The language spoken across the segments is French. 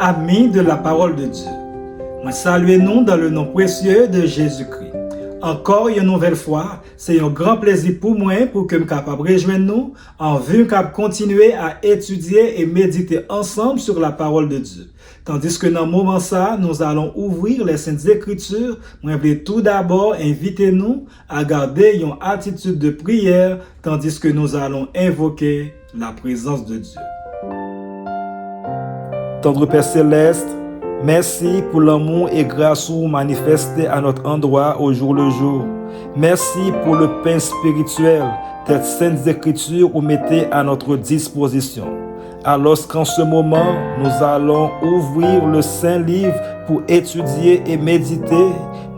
Amis de la parole de Dieu, moi saluez-nous dans le nom précieux de Jésus-Christ. Encore une nouvelle fois, c'est un grand plaisir pour moi pour que je sois capable de rejoindre nous en vue de continuer à étudier et méditer ensemble sur la parole de Dieu. Tandis que dans ce moment ça, nous allons ouvrir les Saintes Écritures. Moi, je vais tout d'abord inviter nous à garder une attitude de prière tandis que nous allons invoquer la présence de Dieu. Tendre Père Céleste, merci pour l'amour et grâce manifesté à notre endroit au jour le jour. Merci pour le pain spirituel, tes saintes écritures vous mettez à notre disposition. Alors qu'en ce moment, nous allons ouvrir le Saint Livre pour étudier et méditer,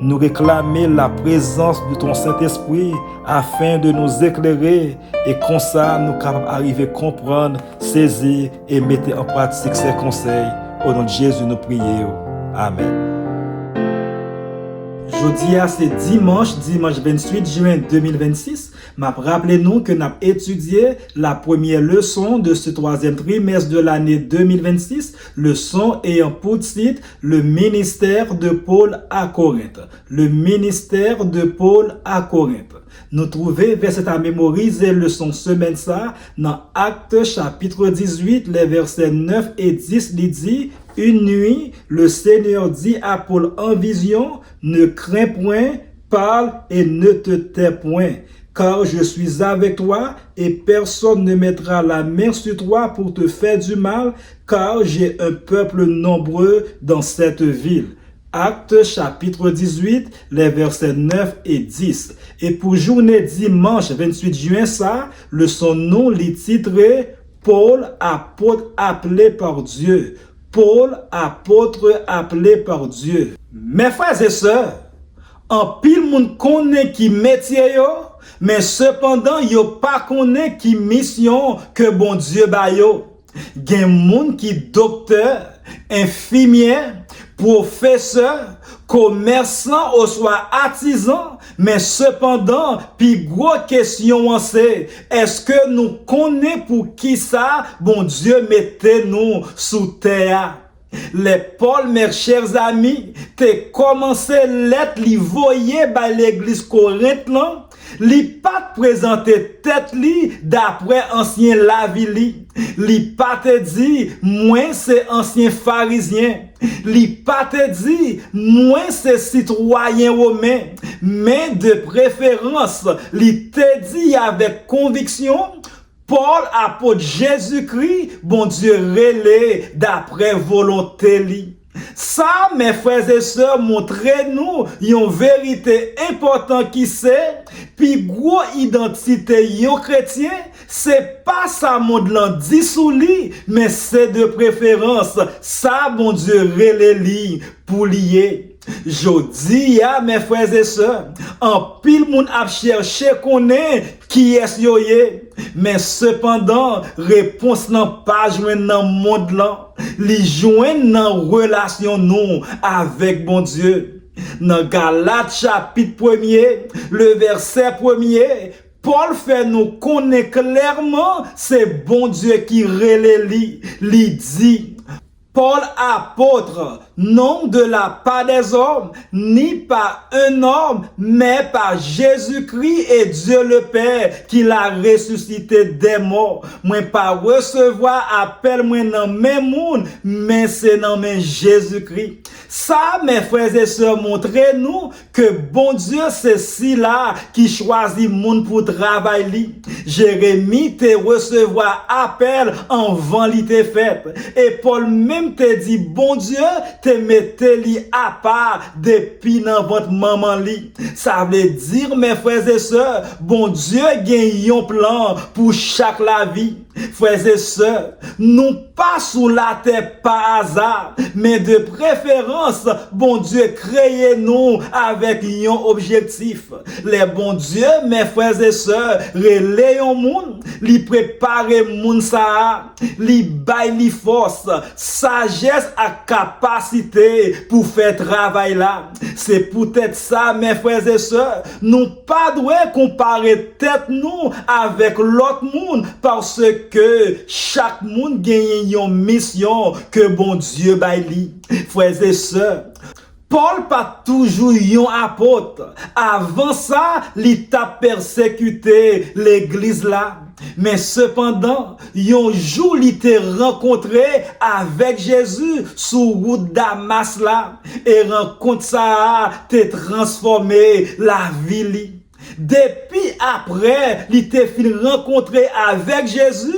nous réclamer la présence de ton Saint-Esprit afin de nous éclairer et comme ça, nous capables d'arriver à comprendre, saisir et mettre en pratique ces conseils. Au nom de Jésus, nous prions. Amen. Jeudi, c'est dimanche 28 juin 2026. M'a rappelé nous que nous avons étudié la première leçon de ce troisième trimestre de l'année 2026, leçon ayant pour titre le ministère de Paul à Corinthe. Le ministère de Paul à Corinthe. Nous trouvons verset à mémoriser leçon semaine ça dans Actes chapitre 18, les versets 9 et 10, il dit: une nuit, le Seigneur dit à Paul en vision, ne crains point, parle et ne te tais point, car je suis avec toi et personne ne mettra la main sur toi pour te faire du mal, car j'ai un peuple nombreux dans cette ville. Actes chapitre 18, les versets 9 et 10. Et pour journée dimanche 28 juin, ça, le son nom l'est titré Paul, apôtre appelé par Dieu. Paul, apôtre appelé par Dieu. Mes frères et sœurs, en pile moun connaît qui métier yo, mais cependant yo pas connaît qui mission que bon Dieu ba yo. Gen moun qui docteur, infirmier, professeur, commerçant ou soit artisan, mais cependant, puis gros question c'est, est-ce que nous connaissons pour qui ça, bon Dieu mettez nous sous terre? Les Paul, mes chers amis, t'es commencé l'être li voyer by l'église Corinthe là, li pas présenter tête li d'après ancien Lavili, li pas te dit moi c'est ancien pharisien, li pas te dit moi c'est citoyen romain, mais de préférence li te dit avec conviction Paul, apôtre Jésus-Christ, bon Dieu relais d'après volonté li. Ça, mes frères et sœurs, montrez-nous une vérité importante qui c'est, puis gros identité yon chrétien, c'est pas ça monde l'en dit sous li, mais c'est de préférence, ça, bon Dieu relais li pour lier. Jodi ya mes frères et sœurs, en pile moun ap cherché connaît qui est yo ye, mais cependant réponse nan pas joine nan monde là, li joine nan relation nous avec bon Dieu. Dans Galates chapitre 1er, le verset 1er, Paul fait nous connaître clairement c'est bon Dieu qui relève li dit Paul apôtre, non de la part des hommes, ni par un homme, mais par Jésus-Christ et Dieu le Père, qui l'a ressuscité des morts. Moi pas recevoir appel moi dans même monde, mais c'est dans même Jésus-Christ. Ça, mes frères et sœurs, montrez-nous que bon Dieu c'est si là qui choisit monde pour travailler. Jérémie te recevoir appel en vent li te fait. Et Paul même te dit bon Dieu te mette li à part depuis dans votre maman li. Ça veut dire mes frères et sœurs, bon Dieu gagne un plan pour chaque la vie. Frères et sœurs, nous pas sous la terre par hasard, mais de préférence, bon Dieu créé nous avec un objectif. Les bon Dieu, mes frères et sœurs, relais un monde, li prépare moun ça, li bail li force, sagesse à capacité pour faire travail là. C'est peut-être ça, mes frères et sœurs, nous pas doit comparer tête nous avec l'autre monde parce que chaque monde gagne une mission que bon Dieu baille li. Frères et sœurs, Paul pas toujours yon apôtre. Avant ça, il t'a persécuté l'église là. Mais cependant, yon jour il t'a rencontré avec Jésus sur route Damas là. Et rencontre ça t'a transformé la vie li. Depuis après, il t'a fin rencontré avec Jésus.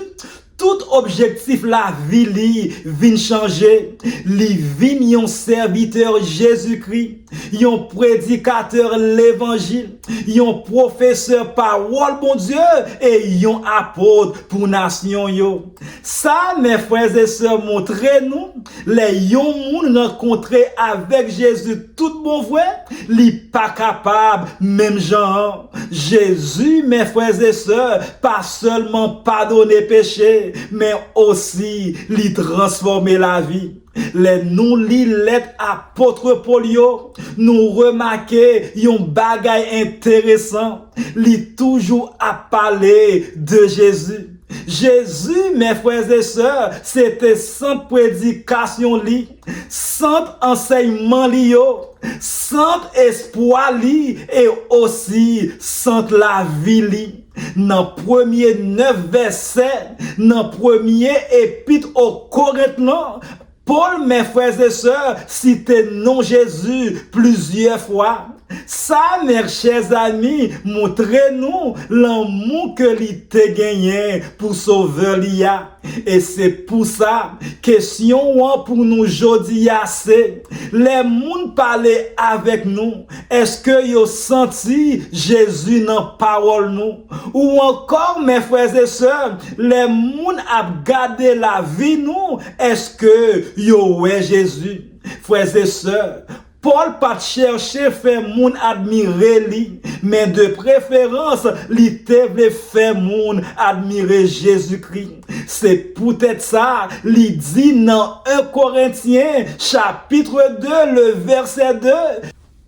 Tout objectif la vie li vin changer, li vin yon serviteur Jésus-Christ, yon prédicateur l'évangile, yon professeur parole bon Dieu et yon apôtre pour nation yo. Ça mes frères et sœurs montrez-nous les yon moun rencontré avec Jésus tout bon vrai, li pas capable même Jean. Jésus mes frères et sœurs pas seulement pardonner péché mais aussi lui transformer la vie. Les nous li lettres apôtre Paul yo, nous remarquer yon bagay intéressant, li toujours à parler de Jésus. Jésus, mes frères et sœurs, c'était sans prédication li, sans enseignement li yo, sans espoir li et aussi sans la vie li. Dans premier 9 versets, dans premier épître aux Corinthiens, Paul, mes frères et sœurs, citait non Jésus plusieurs fois. Ça, mes chers amis, montrez-nous l'amour que l'ité gagné pour sauver l'IA. Et c'est pour ça, question pour nous aujourd'hui, c'est les gens parler avec nous. Est-ce que vous senti Jésus dans parole nous? Ou encore, mes frères et sœurs, les gens a gardé la vie nous. Est-ce que vous ouais Jésus? Frères et sœurs, Paul pas chercher faire moun admirer lui, mais de préférence, li te vle faire moun admirer Jésus-Christ. C'est peut-être ça, li dit dans 1 Corinthiens, chapitre 2, le verset 2.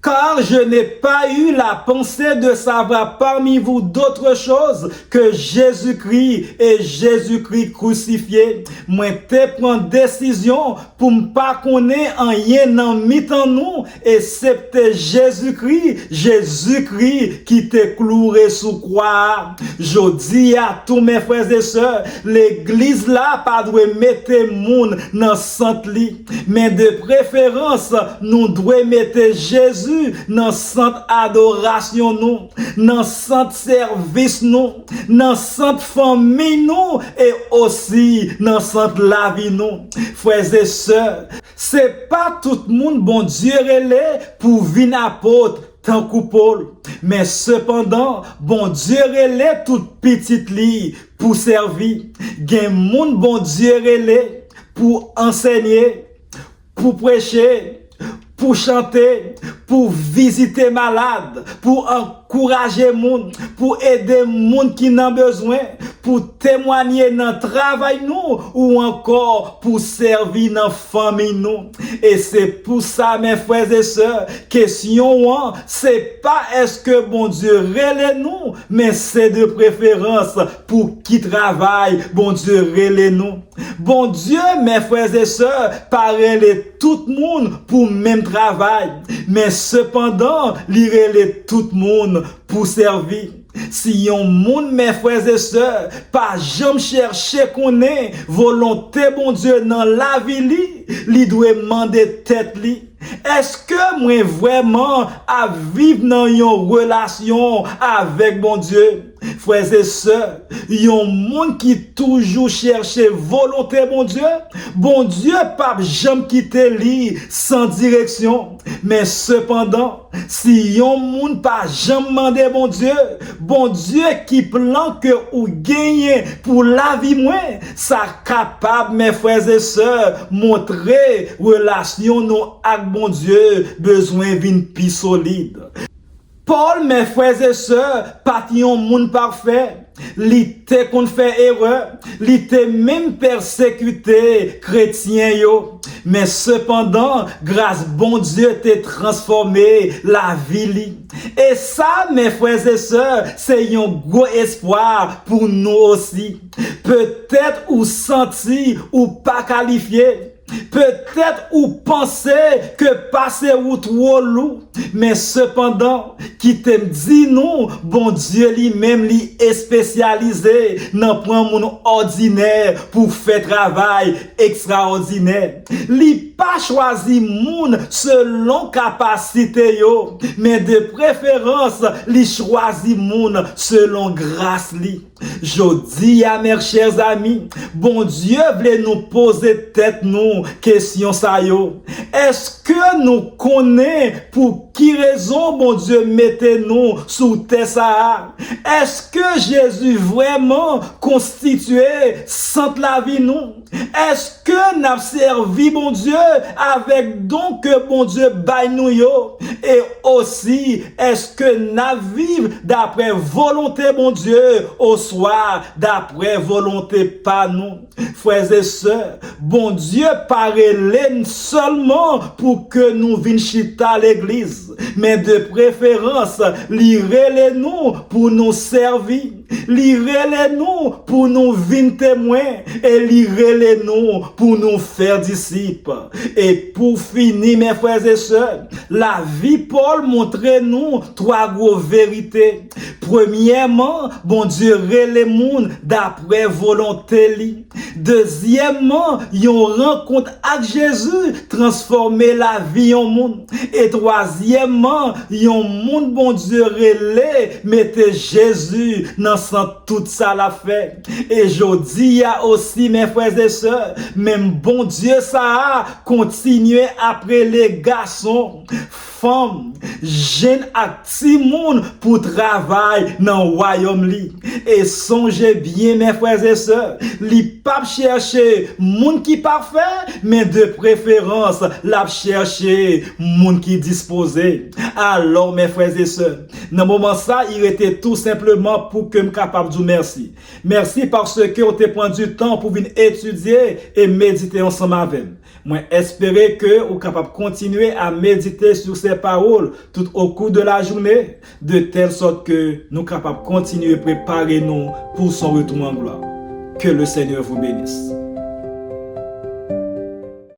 Car je n'ai pas eu la pensée de savoir parmi vous d'autres choses que Jésus-Christ et Jésus-Christ crucifié. Moi, te prends décision pour ne pas connaître rien dans mi-temps nous, excepté Jésus-Christ, Jésus-Christ qui t'est cloué sous croix. Je dis à tous mes frères et sœurs, l'église là pas doit mettre moun dans centre lit, mais de préférence, nous devons mettre Jésus dans centre adoration nous, dans centre service nous, dans centre famille nous et aussi dans centre la vie nous. Frères et sœurs, c'est pas tout le monde bon Dieu relé pour venir apôtre tant que Paul, mais cependant bon Dieu relé toute petite li pour servir. Gen moun bon Dieu relé pour enseigner, pour prêcher, pour chanter, pour visiter malades, pour encourager moun, pour aider moun qui n'ont besoin, pour témoigner dans le travail nous, ou encore pour servir dans la famille nous. Et c'est pour ça, mes frères et sœurs, question, c'est pas est-ce que bon Dieu relève nous, mais c'est de préférence pour qui travaille, bon Dieu relève nous. Bon Dieu, mes frères et sœurs, parle tout le monde pour même travail, mais cependant, il relève tout le monde pour servir. Si yon moun, mes frères et sœurs, pas jamais chercher qu'on est volonté bon Dieu dans la vie li doit demander tête li. Est-ce que moi vraiment à vivre dans une relation avec bon Dieu? Frères et sœurs, yon moun qui toujours cherche volonté bon Dieu pas jamais quitter li sans direction. Mais cependant, si yon moun pas jamais demander bon Dieu qui plan que ou gagner pour la vie moins, ça capable mes frères et sœurs montrer relation nous avec bon Dieu besoin d'une plus solide. Paul, mes frères et sœurs, pas yon moun parfait. Li te kon fait erreur, li te même persécuté chrétien yo. Mais cependant, grâce bon Dieu t'a transformé la vie li. Et ça, mes frères et sœurs, c'est un gros espoir pour nous aussi. Peut-être ou senti ou pas qualifié. Peut-être ou penser que passer ou trop lourd, mais cependant, qui t'aime dit nous, bon Dieu lui-même lui est spécialisé dans prendre mon ordinaire pour faire travail extraordinaire. Li pas choisi moun selon capacité yo, mais de préférence, li choisi moun selon grâce li. Jodi à mes chers amis, bon Dieu voulait nous poser tête nous question ça yo. Est-ce que nous connaissons pour qui raison bon Dieu mettez nous sous terre ça? Est-ce que Jésus vraiment constitué sans la vie nous? Est-ce que n'a servi bon Dieu avec don que bon Dieu baille nous yo? Et aussi, est-ce que n'a vivre d'après volonté bon Dieu au soir d'après volonté pas nous? Frères et sœurs, bon Dieu paraît seulement pour que nous vînes chita à l'église, mais de préférence, lirez-les-nous pour nous servir, lirez-les-nous pour nous vînes témoins, et lirez-les-nous pour nous faire disciples. Et pour finir, mes frères et sœurs, la vie Paul montre-nous trois grosses vérités. Premièrement, bon Dieu relève le monde d'après volonté li. Deuxièmement, yon rencontre avec Jésus transformer la vie en monde. Et troisièmement, yon monde bon Dieu relève mettez Jésus dans tout ça la fait. Et je dis aussi mes frères et sœurs, même bon Dieu ça a continué après les garçons, femmes, jeunes à petit monde pour travail dans le royaume li. Et songez bien mes frères et sœurs, li pas chercher monde qui parfait, mais de préférence la chercher monde qui disposé. Alors mes frères et sœurs, dans le moment ça, il était tout simplement pour que je capable de dire merci. Merci parce que vous avez pris du temps pour venir étudier et méditer ensemble avec moi. Moi, espérer que vous êtes capable de continuer à méditer sur ces paroles tout au cours de la journée, de telle sorte que nous sommes capables de continuer à préparer nous pour son retour en gloire. Que le Seigneur vous bénisse.